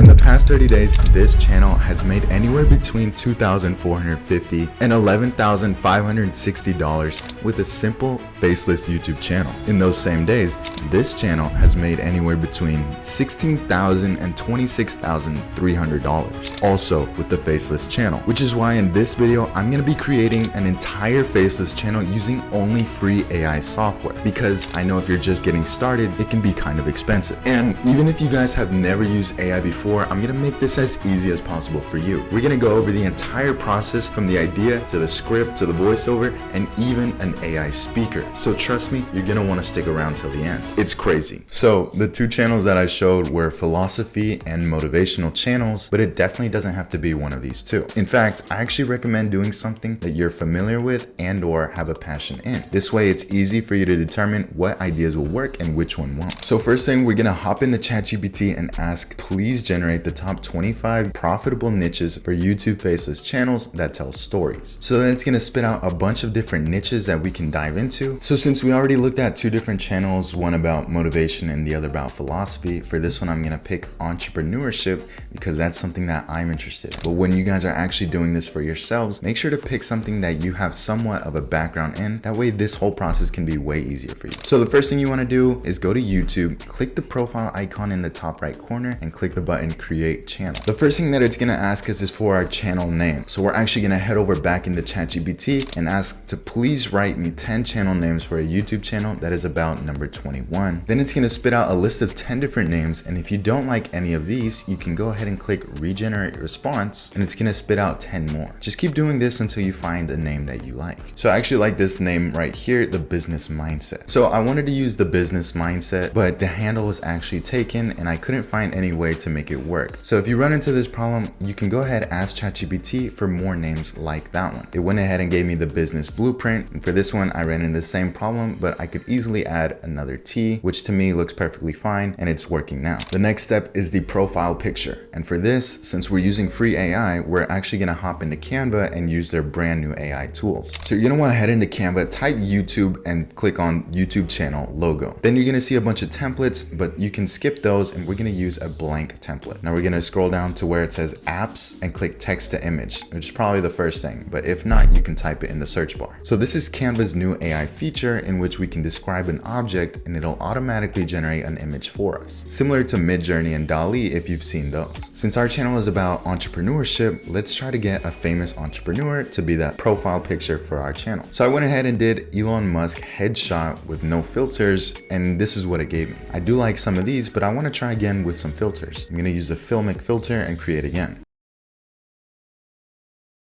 In the past 30 days, this channel has made anywhere between $2,450 and $11,560 with a simple faceless YouTube channel. In those same days, this channel has made anywhere between $16,000 and $26,300 also with the faceless channel, which is why in this video I'm going to be creating an entire faceless channel using only free AI software, because I know if you're just getting started it can be kind of expensive. And even if you guys have never used AI before, I'm going to make this as easy as possible for you. We're going to go over the entire process from the idea to the script to the voiceover and even an AI speaker. So trust me, you're going to want to stick around till the end. It's crazy. So the two channels that I showed were philosophy and motivational channels, but it definitely doesn't have to be one of these two. In fact, I actually recommend doing something that you're familiar with and or have a passion in. This way it's easy for you to determine what ideas will work and which one won't. So first thing, we're going to hop into ChatGPT and ask, please generate the top 25 profitable niches for YouTube faceless channels that tell stories. So then it's going to spit out a bunch of different niches that we can dive into. So since we already looked at two different channels, one about motivation and the other about philosophy, for this one I'm going to pick entrepreneurship because that's something that I'm interested in. But when you guys are actually doing this for yourselves, make sure to pick something that you have somewhat of a background in. That way this whole process can be way easier for you. So the first thing you want to do is go to YouTube, click the profile icon in the top right corner and click the button create channel. The first thing that it's going to ask us is for our channel name. So we're actually going to head over back into ChatGPT and ask to please write me 10 channel names for a YouTube channel that is about number 21. Then it's going to spit out a list of 10 different names, and if you don't like any of these, you can go ahead and click regenerate response and it's going to spit out 10 more. Just keep doing this until you find a name that you like. So I actually like this name right here, the business mindset. So I wanted to use the business mindset, but the handle was actually taken and I couldn't find any way to make it work. So if you run into this problem, you can go ahead and ask ChatGPT for more names like that one. It went ahead and gave me the business blueprint, and for this one I ran into the same problem, but I could easily add another T, which to me looks perfectly fine, and it's working now. The next step is the profile picture, and for this, since we're using free AI, we're actually going to hop into Canva and use their brand new AI tools. So you're going to want to head into Canva, type YouTube and click on YouTube channel logo. Then you're going to see a bunch of templates, but you can skip those and we're going to use a blank template. Now we're going to scroll down to where it says apps and click text to image, which is probably the first thing, but if not, you can type it in the search bar. So this is Canva's new AI feature in which we can describe an object and it'll automatically generate an image for us, similar to Midjourney and DALL-E if you've seen those. Since our channel is about entrepreneurship, let's try to get a famous entrepreneur to be that profile picture for our channel. So I went ahead and did Elon Musk headshot with no filters, and this is what it gave me. I do like some of these, but I want to try again with some filters. I'm going to use the filmic filter and create again.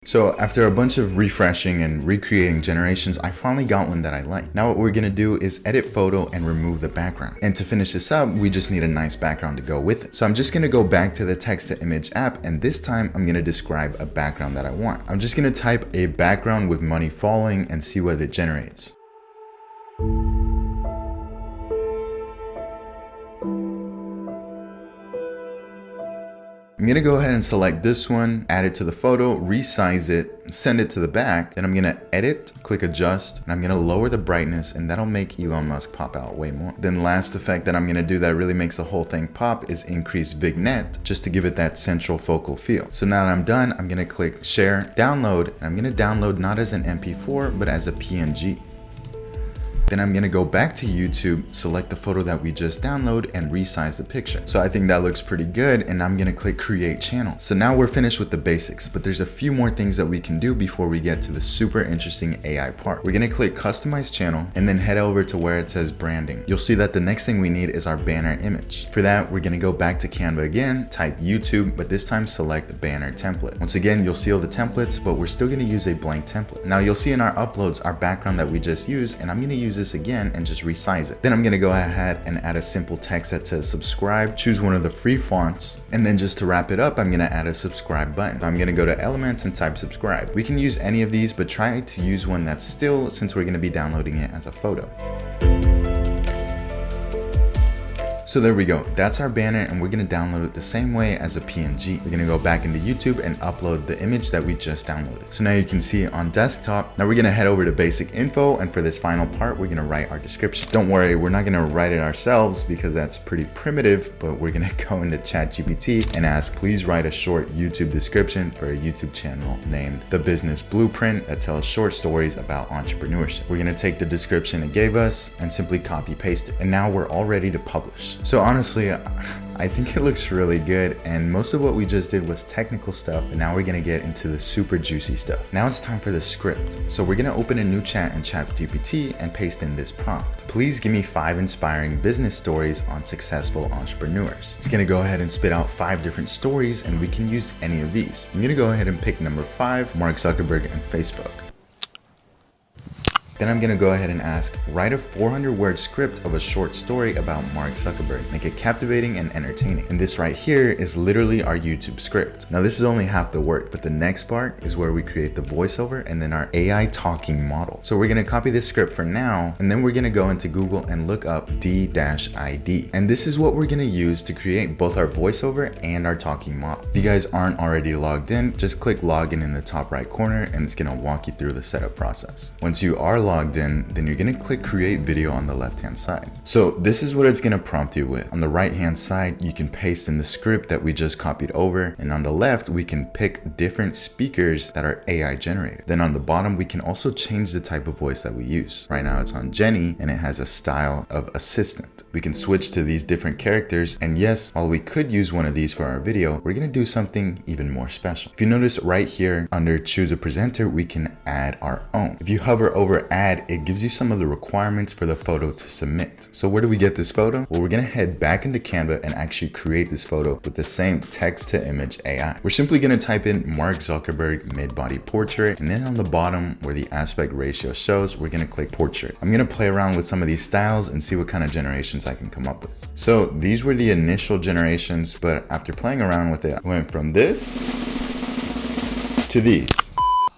So after a bunch of refreshing and recreating generations, I finally got one that I like. Now what we're going to do is edit photo and remove the background. And to finish this up, we just need a nice background to go with it. So I'm just going to go back to the text to image app, and this time I'm going to describe a background that I want. I'm just going to type a background with money falling and see what it generates. I'm going to go ahead and select this one, add it to the photo, resize it, send it to the back. Then I'm going to edit, click adjust, and I'm going to lower the brightness, and that'll make Elon Musk pop out way more. Then last effect that I'm going to do that really makes the whole thing pop is increase vignette, just to give it that central focal feel. So now that I'm done, I'm going to click share, download, and I'm going to download not as an MP4, but as a PNG. Then I'm going to go back to YouTube, select the photo that we just downloaded and resize the picture. So I think that looks pretty good, and I'm going to click create channel. So now we're finished with the basics, but there's a few more things that we can do before we get to the super interesting AI part. We're going to click customize channel and then head over to where it says branding. You'll see that the next thing we need is our banner image. For that, we're going to go back to Canva again, type YouTube, but this time select the banner template. Once again, you'll see all the templates, but we're still going to use a blank template. Now you'll see in our uploads our background that we just used, and I'm going to use this again and just resize it. Then I'm going to go ahead and add a simple text that says subscribe, choose one of the free fonts, and then just to wrap it up, I'm going to add a subscribe button. So I'm going to go to elements and type subscribe. We can use any of these, but try to use one that's still, since we're going to be downloading it as a photo. So there we go. That's our banner, and we're gonna download it the same way as a PNG. We're gonna go back into YouTube and upload the image that we just downloaded. So now you can see it on desktop. Now we're gonna head over to basic info, and for this final part, we're gonna write our description. Don't worry, we're not gonna write it ourselves because that's pretty primitive, but we're gonna go into ChatGPT and ask, please write a short YouTube description for a YouTube channel named The Business Blueprint that tells short stories about entrepreneurship. We're gonna take the description it gave us and simply copy paste it. And now we're all ready to publish. So honestly, I think it looks really good, and most of what we just did was technical stuff, and now we're gonna get into the super juicy stuff. Now it's time for the script. So we're gonna open a new chat in ChatGPT and paste in this prompt. Please give me 5 inspiring business stories on successful entrepreneurs. It's gonna go ahead and spit out 5 different stories, and we can use any of these. I'm gonna go ahead and pick number 5, Mark Zuckerberg and Facebook. Then I'm gonna go ahead and ask, write a 400-word script of a short story about Mark Zuckerberg. Make it captivating and entertaining. And this right here is literally our YouTube script. Now this is only half the work, but the next part is where we create the voiceover and then our AI talking model. So we're gonna copy this script for now, and then we're gonna go into Google and look up D-ID. And this is what we're gonna use to create both our voiceover and our talking model. If you guys aren't already logged in, just click login in the top right corner, and it's gonna walk you through the setup process. Once you are logged in, then you're gonna click create video on the left hand side. So this is what it's gonna prompt you with. On the right hand side, you can paste in the script that we just copied over, and on the left we can pick different speakers that are AI generated. Then on the bottom we can also change the type of voice that we use. Right now it's on Jenny and it has a style of assistant. We can switch to these different characters, and yes, while we could use one of these for our video, we're gonna do something even more special. If you notice right here under choose a presenter, we can add our own. If you hover over add, it gives you some of the requirements for the photo to submit. So where do we get this photo? Well, we're gonna head back into Canva and actually create this photo with the same text to image AI. We're simply gonna type in Mark Zuckerberg mid-body portrait, and then on the bottom where the aspect ratio shows, we're gonna click portrait. I'm gonna play around with some of these styles and see what kind of generations I can come up with. So these were the initial generations, but after playing around with it, I went from this to these.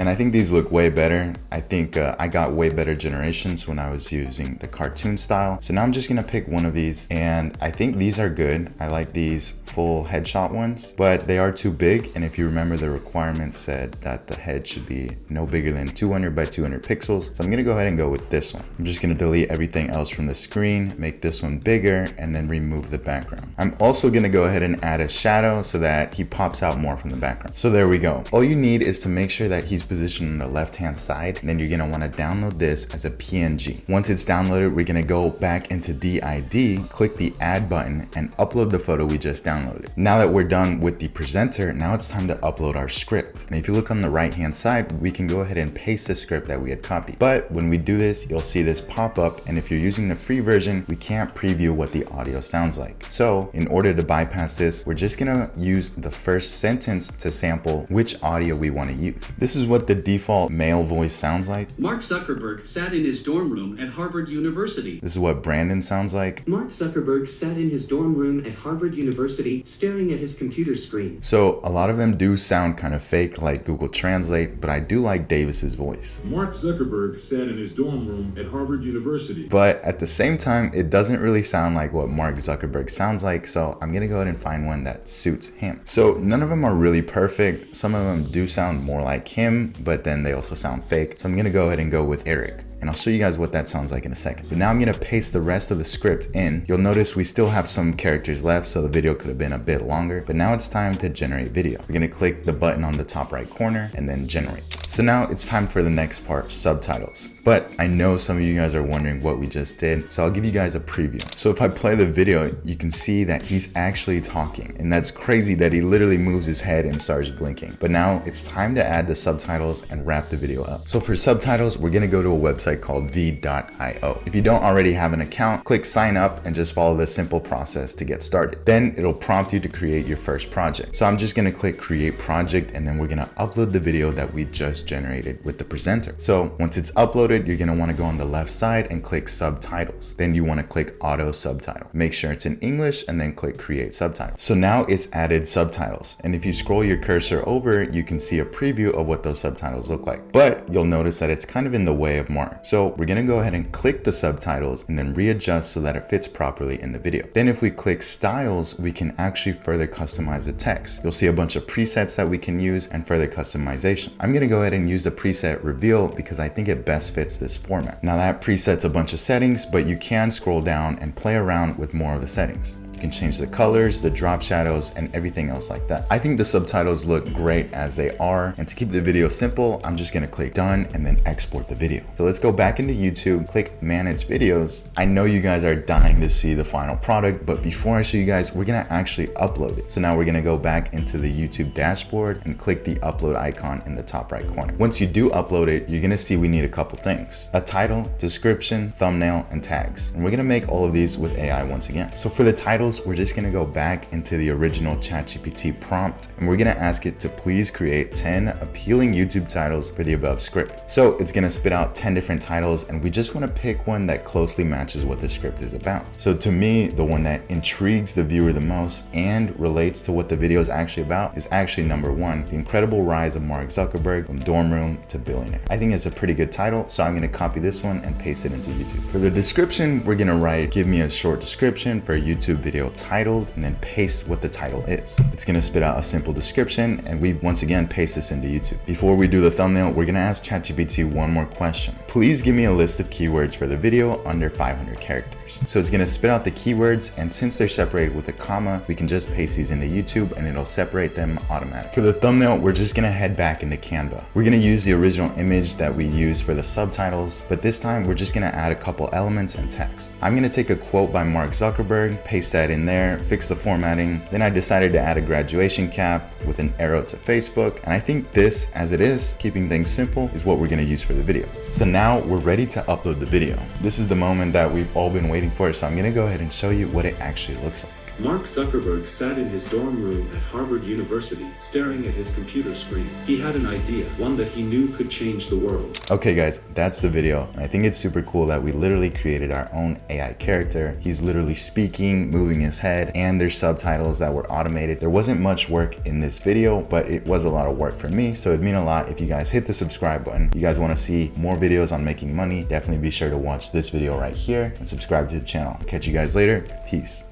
And I think these look way better. I think I got way better generations when I was using the cartoon style. So now I'm just gonna pick one of these, and I think these are good. I like these full headshot ones, but they are too big. And if you remember, the requirement said that the head should be no bigger than 200 by 200 pixels. So I'm gonna go ahead and go with this one. I'm just gonna delete everything else from the screen, make this one bigger, and then remove the background. I'm also gonna go ahead and add a shadow so that he pops out more from the background. So there we go. All you need is to make sure that he's positioned on the left hand side, and then you're gonna want to download this as a PNG. Once it's downloaded, we're gonna go back into D-ID, click the add button, and upload the photo we just downloaded. Now that we're done with the presenter, now it's time to upload our script. And if you look on the right hand side, we can go ahead and paste the script that we had copied. But when we do this, you'll see this pop up, and if you're using the free version, we can't preview what the audio sounds like. So in order to bypass this, we're just gonna use the first sentence to sample which audio we want to use. This is what the default male voice sounds like. Mark Zuckerberg sat in his dorm room at Harvard University. This is what Brandon sounds like. Mark Zuckerberg sat in his dorm room at Harvard University staring at his computer screen. So a lot of them do sound kind of fake, like Google Translate, but I do like Davis's voice. Mark Zuckerberg sat in his dorm room at Harvard University. But at the same time, it doesn't really sound like what Mark Zuckerberg sounds like, so I'm gonna go ahead and find one that suits him. So none of them are really perfect. Some of them do sound more like him, but then they also sound fake. So I'm gonna go ahead and go with Eric, and I'll show you guys what that sounds like in a second. But now I'm gonna paste the rest of the script in. You'll notice we still have some characters left, so the video could have been a bit longer, but now it's time to generate video. We're gonna click the button on the top right corner and then generate. So now it's time for the next part, subtitles. But I know some of you guys are wondering what we just did, so I'll give you guys a preview. So if I play the video, you can see that he's actually talking, and that's crazy that he literally moves his head and starts blinking. But now it's time to add the subtitles and wrap the video up. So for subtitles, we're gonna go to a website called v.io. If you don't already have an account, click sign up and just follow the simple process to get started. Then it'll prompt you to create your first project. So I'm just gonna click create project, and then we're gonna upload the video that we just generated with the presenter. So once it's uploaded, you're gonna wanna go on the left side and click subtitles. Then you wanna click auto subtitle. Make sure it's in English and then click create subtitles. So now it's added subtitles. And if you scroll your cursor over, you can see a preview of what those subtitles look like. But you'll notice that it's kind of in the way of Mark. So we're gonna go ahead and click the subtitles and then readjust so that it fits properly in the video. Then if we click styles, we can actually further customize the text. You'll see a bunch of presets that we can use and further customization. I'm gonna go ahead and use the preset reveal because I think it best fits this format. Now that presets a bunch of settings, but you can scroll down and play around with more of the settings. You can change the colors, the drop shadows, and everything else like that. I think the subtitles look great as they are, and to keep the video simple, I'm just gonna click done and then export the video. So let's go back into YouTube, click manage videos. I know you guys are dying to see the final product, but before I show you guys, we're gonna actually upload it. So now we're gonna go back into the YouTube dashboard and click the upload icon in the top right corner. Once you do upload it, you're gonna see we need a couple things: a title, description, thumbnail, and tags. And we're gonna make all of these with AI once again. So for the titles, we're just gonna go back into the original ChatGPT prompt and we're gonna ask it to please create 10 appealing YouTube titles for the above script. So it's gonna spit out 10 different titles and we just wanna pick one that closely matches what the script is about. So to me, the one that intrigues the viewer the most and relates to what the video is actually about is actually number 1, the incredible rise of Mark Zuckerberg from dorm room to billionaire. I think it's a pretty good title, so I'm gonna copy this one and paste it into YouTube. For the description, we're gonna write, give me a short description for a YouTube video titled, and then paste what the title is. It's gonna spit out a simple description and we once again paste this into YouTube. Before we do the thumbnail, we're gonna ask ChatGPT one more question. Please give me a list of keywords for the video under 500 characters. So it's gonna spit out the keywords, and since they're separated with a comma, we can just paste these into YouTube and it'll separate them automatically. For the thumbnail, we're just gonna head back into Canva. We're gonna use the original image that we used for the subtitles, but this time we're just gonna add a couple elements and text. I'm gonna take a quote by Mark Zuckerberg, paste that in there, fix the formatting. Then I decided to add a graduation cap with an arrow to Facebook. And I think this, as it is, keeping things simple, is what we're gonna use for the video. So now we're ready to upload the video. This is the moment that we've all been waiting for, so I'm gonna go ahead and show you what it actually looks like. Mark Zuckerberg sat in his dorm room at Harvard University, staring at his computer screen. He had an idea, one that he knew could change the world. Okay guys, that's the video. And I think it's super cool that we literally created our own AI character. He's literally speaking, moving his head, and there's subtitles that were automated. There wasn't much work in this video, but it was a lot of work for me. So it'd mean a lot if you guys hit the subscribe button. If you guys wanna see more videos on making money, definitely be sure to watch this video right here and subscribe to the channel. Catch you guys later. Peace.